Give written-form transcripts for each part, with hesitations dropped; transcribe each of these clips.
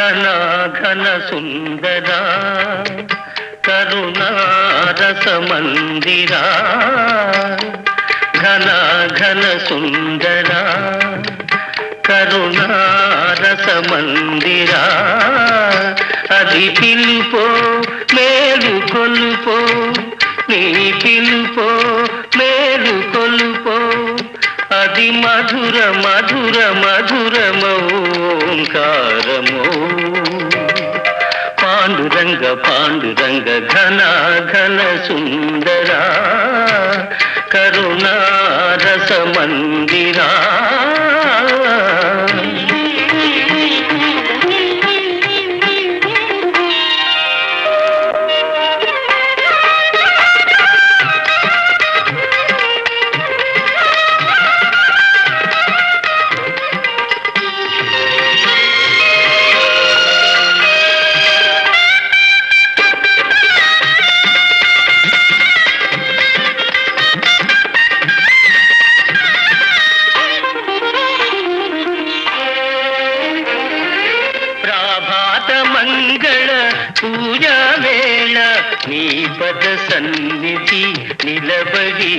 ఘన ఘన సుందరా కరుణారస మందిరా ఘన ఘన సుందరా కరుణారస మందిరా అది పిలుపో మేలు కొలుపో నీ పిలుపో మేలు కొలుపో అది మధుర మధుర మధురమోంకారమో పాండురంగ పాండురంగ ఘన ఘన సుందరా కరుణారస మందిరా మంగళ పూజా వేళ నీ పద సన్నిధి నిలబడి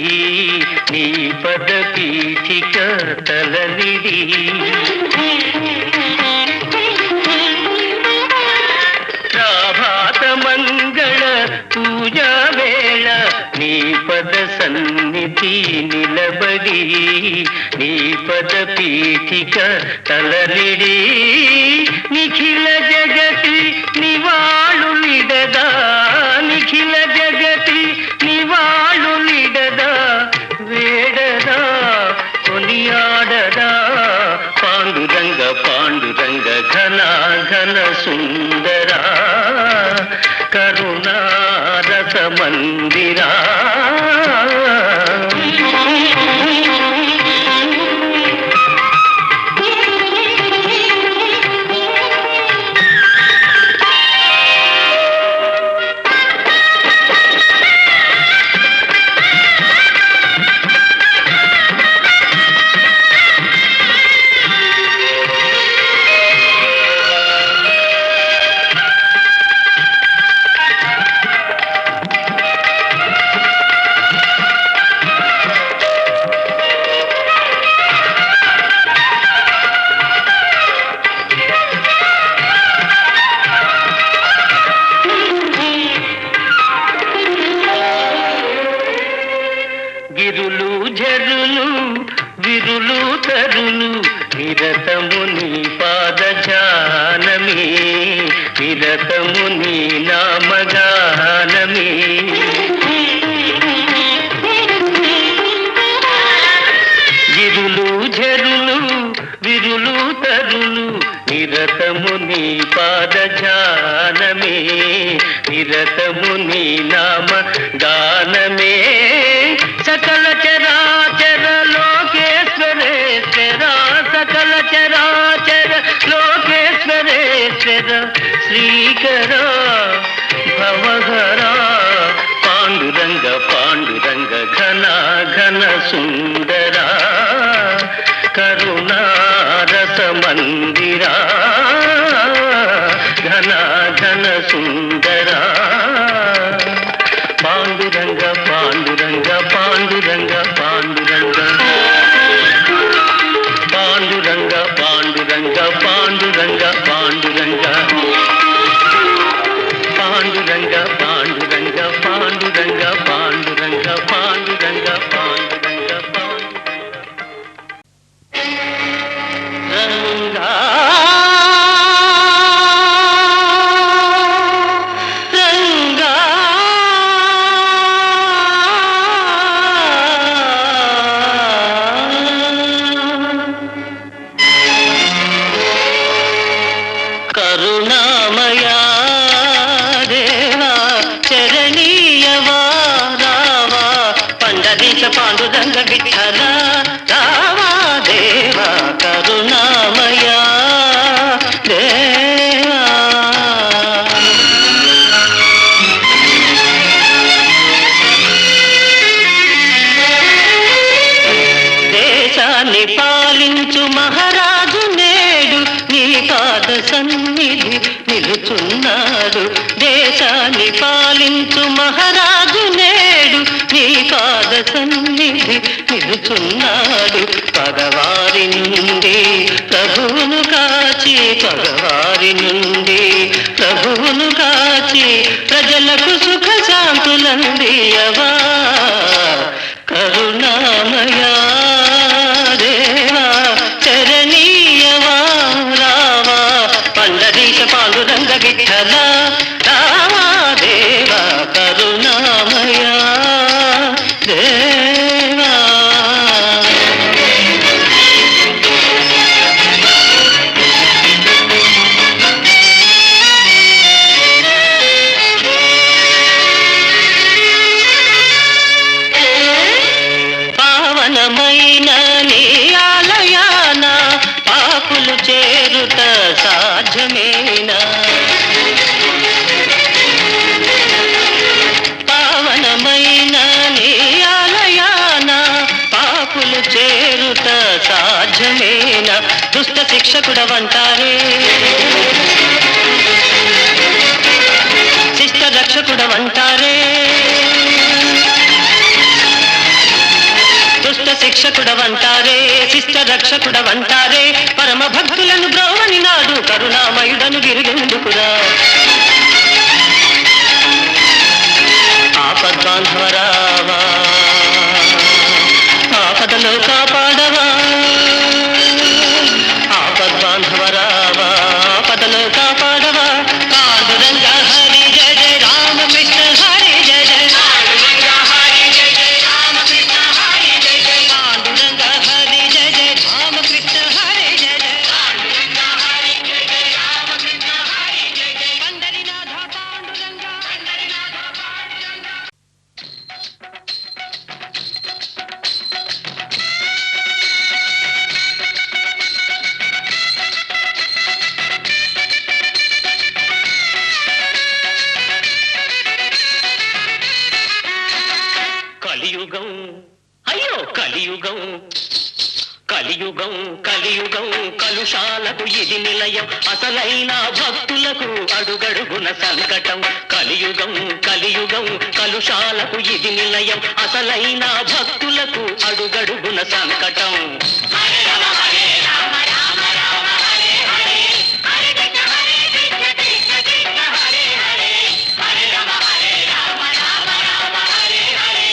నీ పద పీఠిక తలనిడి ప్రభాత మంగళ పూజా వేళ నీ పద సన్నిధి నిలబడి నీ పద పీఠిక తలనిడి నిఖిల జగతి నివాళులిడదా నిఖిల జగతి నివాళులిడదా వేడదా కొనియాడదా పాండురంగ పాండురంగ ఘన ఘన సుందరా కరుణారస మందిరా గిరులు జరులు విరులు తరులు నిరతము నీ పాదజానమే నిరతము నీ నామగానమే గిరులు జరులు విరులు తరులు నిరతము నీ పాదజానమే నిరతము నీ నామ గానమే సకల చరాచర లోకేశ్వరేశ్వర సకల చరాచర లోకేశ్వరేశ్వర శ్రీకర భవహర పాండురంగ పాండురంగ ఘన ఘన సుందరా కరుణారస మందిరా ఘన ఘన సుందరా పాండురంగ పాండురంగ పాండురంగ పాండురంగ పాండురంగ పాండురంగ పాండురంగ పాండురంగ పాండురంగ పాండురంగ పాండురంగ పాండురంగ పాండురంగ పాండురంగ రంగా కరుణామయా దేవా చరణీయవా రావా పండరీశ పాండురంగ విఠల రావా దేవా కరుణామయా దేవా దేశాన్ని పాలించు మహారాజు నేడు నీ పాద సన్నిధి సన్నిధి నిలుచున్నాడు. దేశాన్ని పాలించు మహారాజు నేడు నీ పాద సన్నిధి నిలుచున్నాడు. పగవారి నుండి ప్రభువును కాచి, పగవారి నుండి ప్రభువును కాచి, ప్రజలకు సుఖ శాంతులందియవా కరుణామయా దేవా చరణీయవా రావా పండరీశ పాండురంగ విఠల రావా దేవా కరుణామయా దేవా. పావనమైన నీ ఆలయాన పాపులు చేరుట సాధ్యమేనా? పావనమైన నీ ఆలయాన పాపులు చేరుట సాధ్యమేనా? దుష్ట శిక్షకుడవంటారే, శిష్ట రక్షకుడవంటారే, దుష్ట శిక్షకుడవంటారే, శిష్ట రక్షకుడవంటారే, పరమ భక్తులను బ్రోవని నాడు కరుణామయుడను గిరిగెందుకురా? ఆపద్బాంధవరావా ఆపదలో కాపాడవా, ఆపద్బాంధవరావా ఆపదలో కాపాడవా. పాండురంగ హరి జయ జయ రామకృష్ణ హరి జయ జయ, పాండురంగ హరి జయ జయ రామకృష్ణ హరి జయ జయ, పాండురంగ హరి జయ జయ రామకృష్ణ హరి జయ జయ, పాండురంగ హరి జయ జయ రామకృష్ణ హరి జయ జయ, పండరినాథ పాండురంగ పండరినాథ పాండురంగ. కలియుగం అయ్యో కలియుగం, కలియుగం కలియుగం కలుషాలకు ఇది నిలయం, అసలైన భక్తులకు అడుగడుగున సంకటం. కలియుగం కలియుగం కలుషాలకు ఇది నిలయం, అసలైన భక్తులకు అడుగడుగున సంకటం. హరే రామ హరే రామ రామ రామ హరే హరే, హరే కృష్ణ హరే కృష్ణ కృష్ణ కృష్ణ హరే హరే, హరే రామ హరే రామ రామ రామ హరే హరే.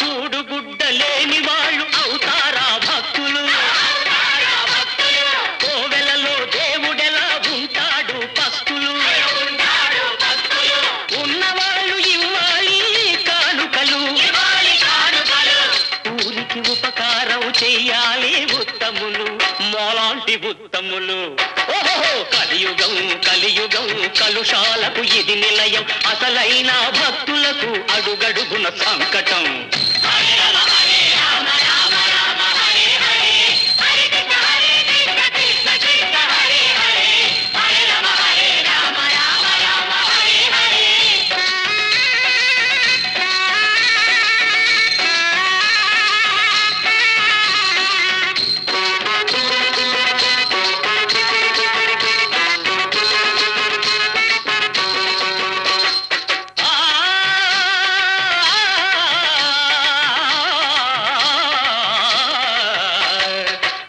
కూడుగుడ్డలేని వాళ్ళు అవుతారా భక్తులు? కోవెలలో దేవుడెలా ఉంటాడు పస్తులు? ఉన్నవాళ్ళు ఇవ్వాలి కానుకలు, ఊరికి ఉపకారం చెయ్యాలి ఉత్తములు, మోలాంటి ఉత్తములు. ఓహో కలియుగం కలియుగం కలుషాలకు ఇది నిలయం, అసలైన భక్తులకు అడుగడుగున సంకటం. హరే రామ హరే రామ రామ రామ హరే హరే, హరే కృష్ణ హరే కృష్ణ కృష్ణ కృష్ణ హరే హరే, హరే రామ హరే రామ రామ రామ హరే హరే.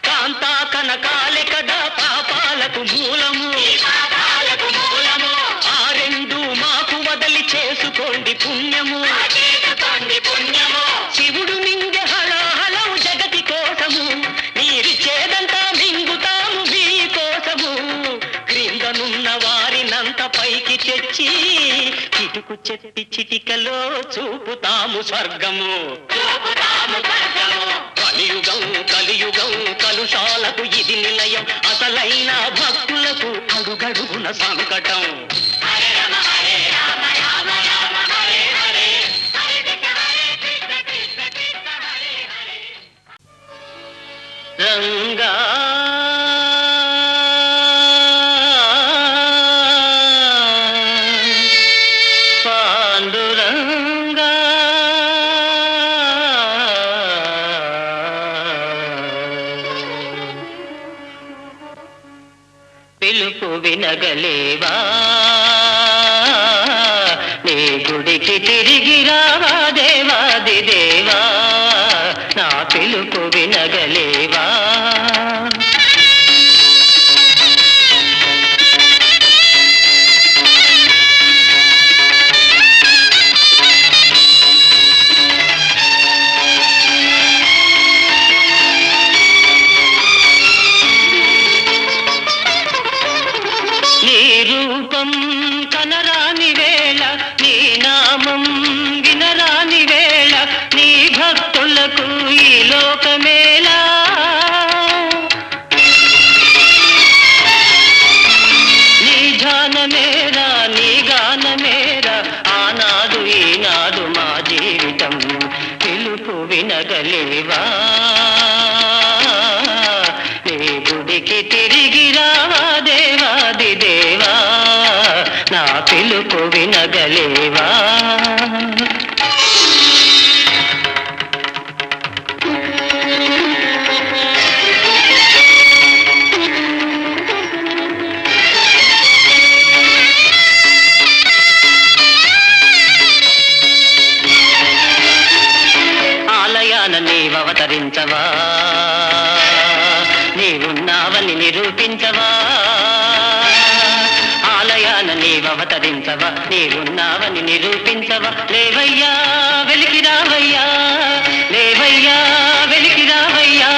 కాంతా కనకాలే కదా పాపాలకు మూలము, ఆ రెండు మాకు వదలి చేసుకోండి పుణ్యము. శివుడు మింగె హళహళం జగతి కోసము, నీరిచ్చేదంతా మింగుతాము మీ కోసము. క్రిందనున్న వారినంత పైకి తెచ్చి చిటుకు చెట్టి చిటికలో చూపుతాము స్వర్గము. కలియుగం కలియుగం కలుషాలకు ఇది నిలయం, అసలైన భక్తులకు అడుగడుగున సంకటం. హరే రామ హరే రామ రామ రామ హరే హరే, హరే కృష్ణ హరే కృష్ణ కృష్ణ కృష్ణ హరే పాండురంగా పాండురంగా పిలుపు వినగలేవా నీ గుడికి తిరిగి రావా దేవాది దేవా నా పిలుపు వినగలేవా నీ రూపం కనరాని వేళ నీ నామం వినరాని వేళ నీ భక్తులకు ఈ లోకమేలా నీ ధ్యానమేరా నీ గానమేరా ఆనాడు ఈనాడు మా జీవితం పిలుపు వినగలేవా నీ గుడికి తిరిగి రావా దేవాది దేవా నా పిలుపు వినగలేవా ఆలయాన నీవవతరించవా నీవున్నావని నిరూపించవా ఆలయాన నీవవతరించవా నీవున్నావని నిరూపించవా లేవయ్యా వెలికి రావయ్యా లేవయ్యా వెలికి రావయ్యా